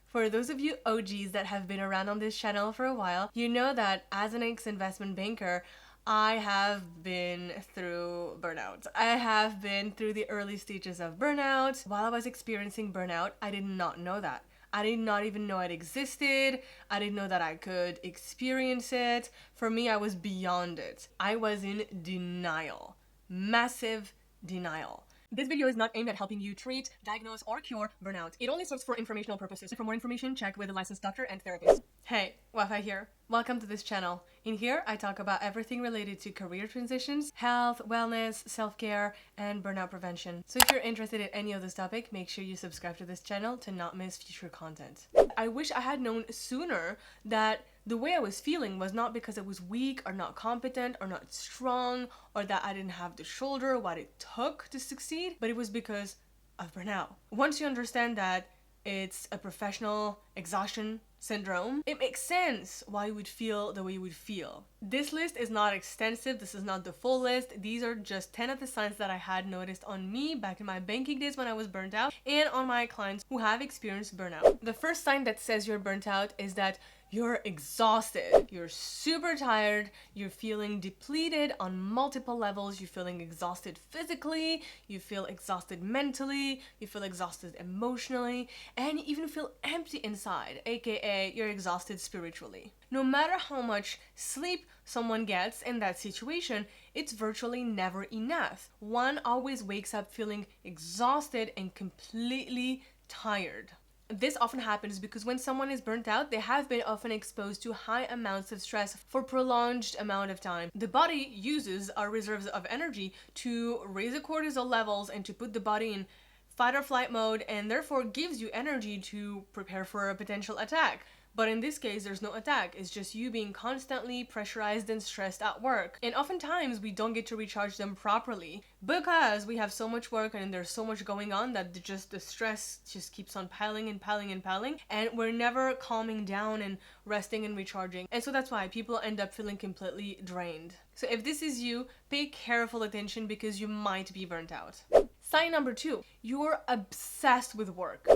For those of you OGs that have been around on this channel for a while, you know that as an ex-investment banker, I have been through burnout. I have been through the early stages of burnout. While I was experiencing burnout, I did not know that. I did not even know it existed. I didn't know that I could experience it. For me, I was beyond it. I was in denial. Massive denial. This video is not aimed at helping you treat, diagnose, or cure burnout. It only serves for informational purposes. For more information, check with a licensed doctor and therapist. Hey, Wafa here. Welcome to this channel. In here, I talk about everything related to career transitions, health, wellness, self-care, and burnout prevention. So if you're interested in any of this topic, make sure you subscribe to this channel to not miss future content. I wish I had known sooner that the way I was feeling was not because I was weak or not competent or not strong or that I didn't have the shoulder, what it took to succeed, but it was because of burnout. Once you understand that it's a professional exhaustion syndrome, it makes sense why you would feel the way you would feel. This list is not extensive. This is not the full list. These are just 10 of the signs that I had noticed on me back in my banking days when I was burnt out and on my clients who have experienced burnout. The first sign that says you're burnt out is that you're exhausted. You're super tired. You're feeling depleted on multiple levels. You're feeling exhausted physically. You feel exhausted mentally. You feel exhausted emotionally. And you even feel empty inside, aka you're exhausted spiritually. No matter how much sleep someone gets in that situation, it's virtually never enough. One always wakes up feeling exhausted and completely tired. This often happens because when someone is burnt out, they have been often exposed to high amounts of stress for prolonged amount of time. The body uses our reserves of energy to raise the cortisol levels and to put the body in fight or flight mode, and therefore gives you energy to prepare for a potential attack. But in this case, there's no attack. It's just you being constantly pressurized and stressed at work. And oftentimes we don't get to recharge them properly because we have so much work and there's so much going on that the stress just keeps on piling and piling and piling, and we're never calming down and resting and recharging. And so that's why people end up feeling completely drained. So if this is you, pay careful attention because you might be burnt out. Sign number 2, you're obsessed with work.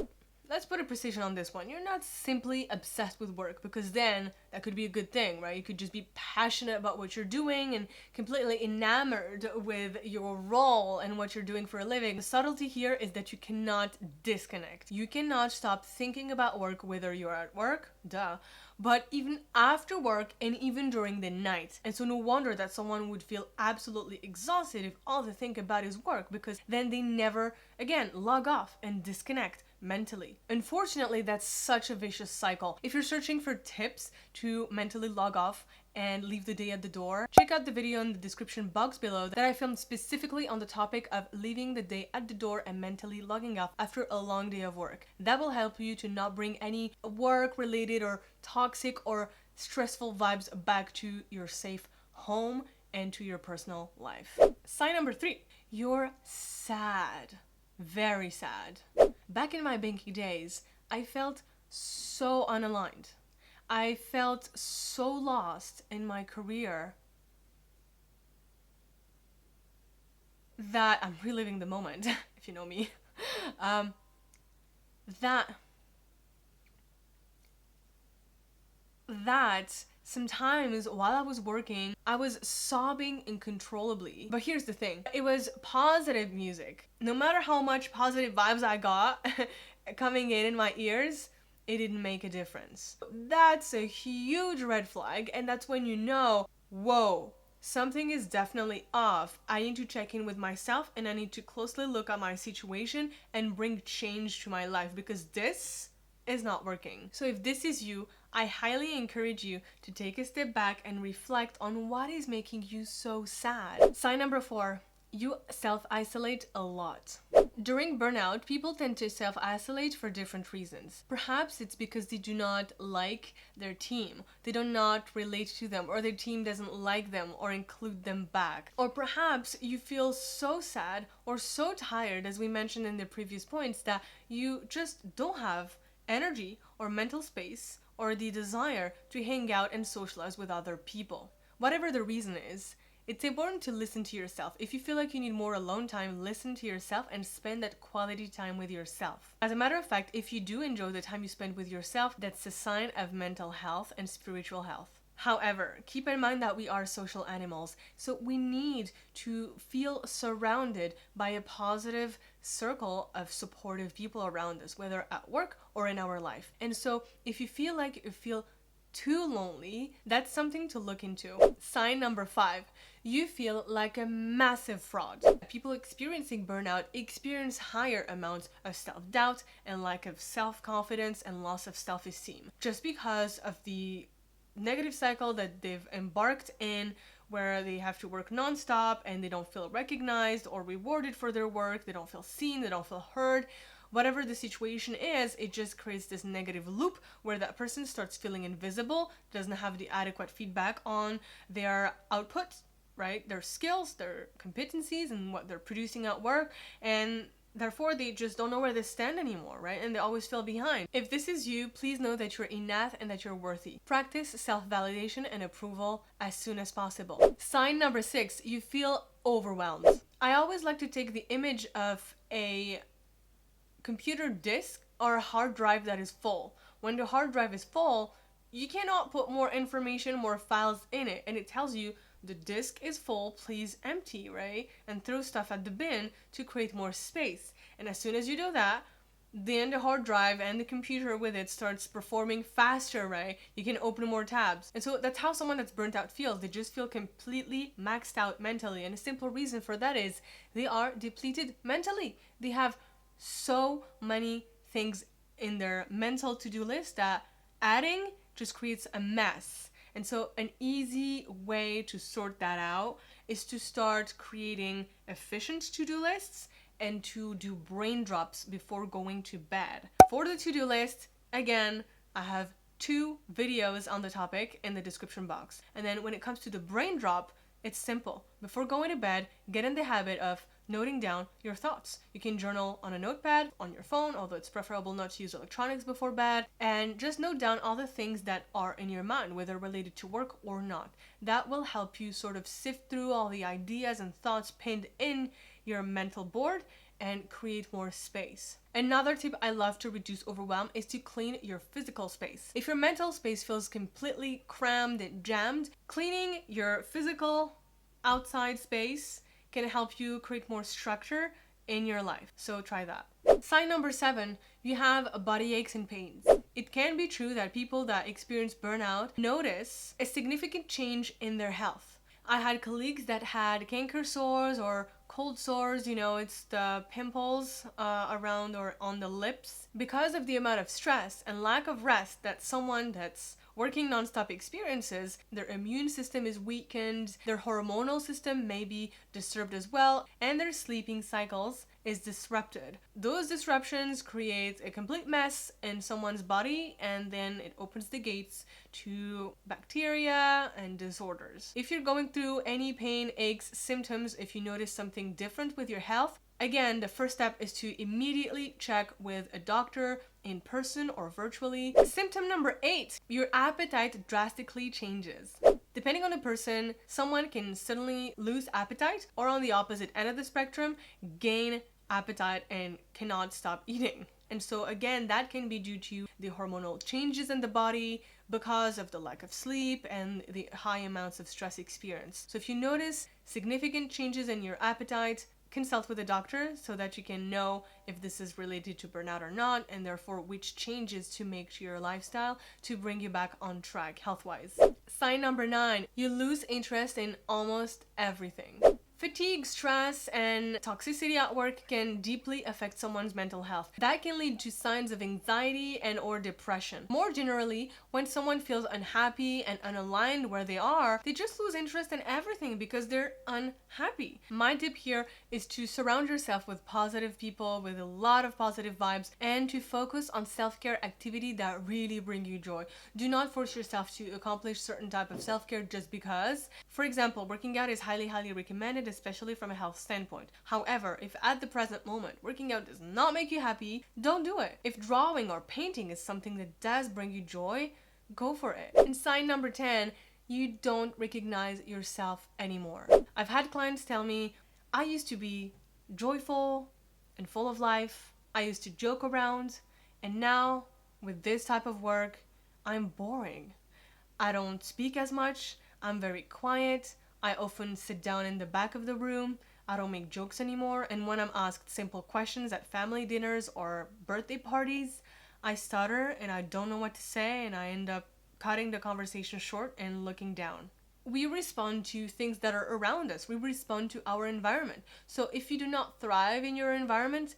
Let's put a precision on this one. You're not simply obsessed with work, because then that could be a good thing, right? You could just be passionate about what you're doing and completely enamored with your role and what you're doing for a living. The subtlety here is that you cannot disconnect. You cannot stop thinking about work, whether you're at work, but even after work and even during the night. And so no wonder that someone would feel absolutely exhausted if all they think about is work, because then they never, again, log off and disconnect mentally. Unfortunately, that's such a vicious cycle. If you're searching for tips to mentally log off and leave the day at the door, check out the video in the description box below that I filmed specifically on the topic of leaving the day at the door and mentally logging off after a long day of work. That will help you to not bring any work-related or toxic or stressful vibes back to your safe home and to your personal life. Sign number 3, you're sad. Very sad. Back in my banking days, I felt so unaligned. I felt so lost in my career that I'm reliving the moment, if you know me. That sometimes while I was working, I was sobbing uncontrollably. But here's the thing, it was positive music. No matter how much positive vibes I got coming in my ears, it didn't make a difference. That's a huge red flag, and that's when you know, whoa, something is definitely off. I need to check in with myself and I need to closely look at my situation and bring change to my life, because this is not working. So if this is you, I highly encourage you to take a step back and reflect on what is making you so sad. Sign number 4, you self-isolate a lot. During burnout, people tend to self-isolate for different reasons. Perhaps it's because they do not like their team, they do not relate to them, or their team doesn't like them or include them back. Or perhaps you feel so sad or so tired, as we mentioned in the previous points, that you just don't have energy or mental space or the desire to hang out and socialize with other people. Whatever the reason is, It's important to listen to yourself. If you feel like you need more alone time, listen to yourself and spend that quality time with yourself. As a matter of fact, if you do enjoy the time you spend with yourself, that's a sign of mental health and spiritual health. However, keep in mind that we are social animals, so we need to feel surrounded by a positive circle of supportive people around us, whether at work or in our life. And so if you feel like you feel too lonely, that's something to look into. Sign number 5, you feel like a massive fraud. People experiencing burnout experience higher amounts of self-doubt and lack of self-confidence and loss of self-esteem, just because of the negative cycle that they've embarked in, where they have to work nonstop and they don't feel recognized or rewarded for their work, they don't feel seen, they don't feel heard. Whatever the situation is, it just creates this negative loop where that person starts feeling invisible, doesn't have the adequate feedback on their output, right? Their skills, their competencies, and what they're producing at work, and therefore, they just don't know where they stand anymore, right? And they always feel behind. If this is you, please know that you're enough and that you're worthy. Practice self-validation and approval as soon as possible. Sign number 6, you feel overwhelmed. I always like to take the image of a computer disk or a hard drive that is full. When the hard drive is full, you cannot put more information, more files in it, and it tells you the disk is full, please empty, right? And throw stuff at the bin to create more space. And as soon as you do that, then the hard drive and the computer with it starts performing faster, right? You can open more tabs. And so that's how someone that's burnt out feels. They just feel completely maxed out mentally. And a simple reason for that is they are depleted mentally. They have so many things in their mental to-do list that adding just creates a mess. And so an easy way to sort that out is to start creating efficient to-do lists and to do brain drops before going to bed. For the to-do list, again, I have 2 videos on the topic in the description box. And then when it comes to the brain drop, it's simple. Before going to bed, get in the habit of noting down your thoughts. You can journal on a notepad, on your phone, although it's preferable not to use electronics before bed, and just note down all the things that are in your mind, whether related to work or not. That will help you sort of sift through all the ideas and thoughts pinned in your mental board and create more space. Another tip I love to reduce overwhelm is to clean your physical space. If your mental space feels completely crammed and jammed, cleaning your physical outside space can help you create more structure in your life. So try that. Sign number 7, you have body aches and pains. It can be true that people that experience burnout notice a significant change in their health. I had colleagues that had canker sores or cold sores, it's the pimples around or on the lips. Because of the amount of stress and lack of rest that someone that's working nonstop experiences, their immune system is weakened, their hormonal system may be disturbed as well, and their sleeping cycles is disrupted. Those disruptions create a complete mess in someone's body, and then it opens the gates to bacteria and disorders. If you're going through any pain, aches, symptoms, if you notice something different with your health, again, the first step is to immediately check with a doctor in person or virtually. Symptom number 8, your appetite drastically changes. Depending on the person, someone can suddenly lose appetite, or on the opposite end of the spectrum, gain appetite and cannot stop eating. And so again, that can be due to the hormonal changes in the body because of the lack of sleep and the high amounts of stress experienced. So if you notice significant changes in your appetite, consult with a doctor so that you can know if this is related to burnout or not, and therefore which changes to make to your lifestyle to bring you back on track health-wise. Sign number 9, you lose interest in almost everything. Fatigue, stress, and toxicity at work can deeply affect someone's mental health. That can lead to signs of anxiety and or depression. More generally, when someone feels unhappy and unaligned where they are, they just lose interest in everything because they're unhappy. My tip here is to surround yourself with positive people with a lot of positive vibes and to focus on self-care activity that really bring you joy. Do not force yourself to accomplish certain type of self-care just because. For example, working out is highly recommended, especially from a health standpoint. However, if at the present moment working out does not make you happy, don't do it. If drawing or painting is something that does bring you joy, go for it. And sign number 10, you don't recognize yourself anymore. I've had clients tell me, I used to be joyful and full of life. I used to joke around, and now with this type of work, I'm boring. I don't speak as much. I'm very quiet. I often sit down in the back of the room. I don't make jokes anymore. And when I'm asked simple questions at family dinners or birthday parties, I stutter and I don't know what to say, and I end up cutting the conversation short and looking down. We respond to things that are around us. We respond to our environment. So if you do not thrive in your environment,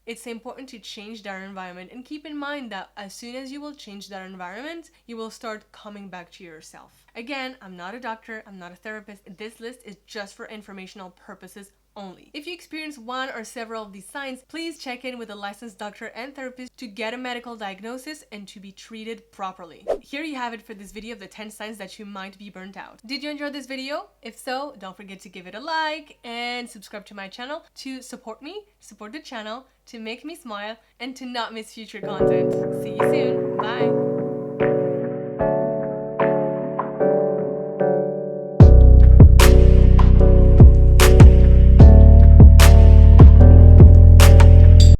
it's important to change that environment, and keep in mind that as soon as you will change that environment, you will start coming back to yourself. Again, I'm not a doctor, I'm not a therapist. This list is just for informational purposes only. If you experience one or several of these signs, please check in with a licensed doctor and therapist to get a medical diagnosis and to be treated properly. Here you have it for this video of the 10 signs that you might be burnt out. Did you enjoy this video? If so, don't forget to give it a like and subscribe to my channel to support me, support the channel, to make me smile, and to not miss future content. See you soon. Bye.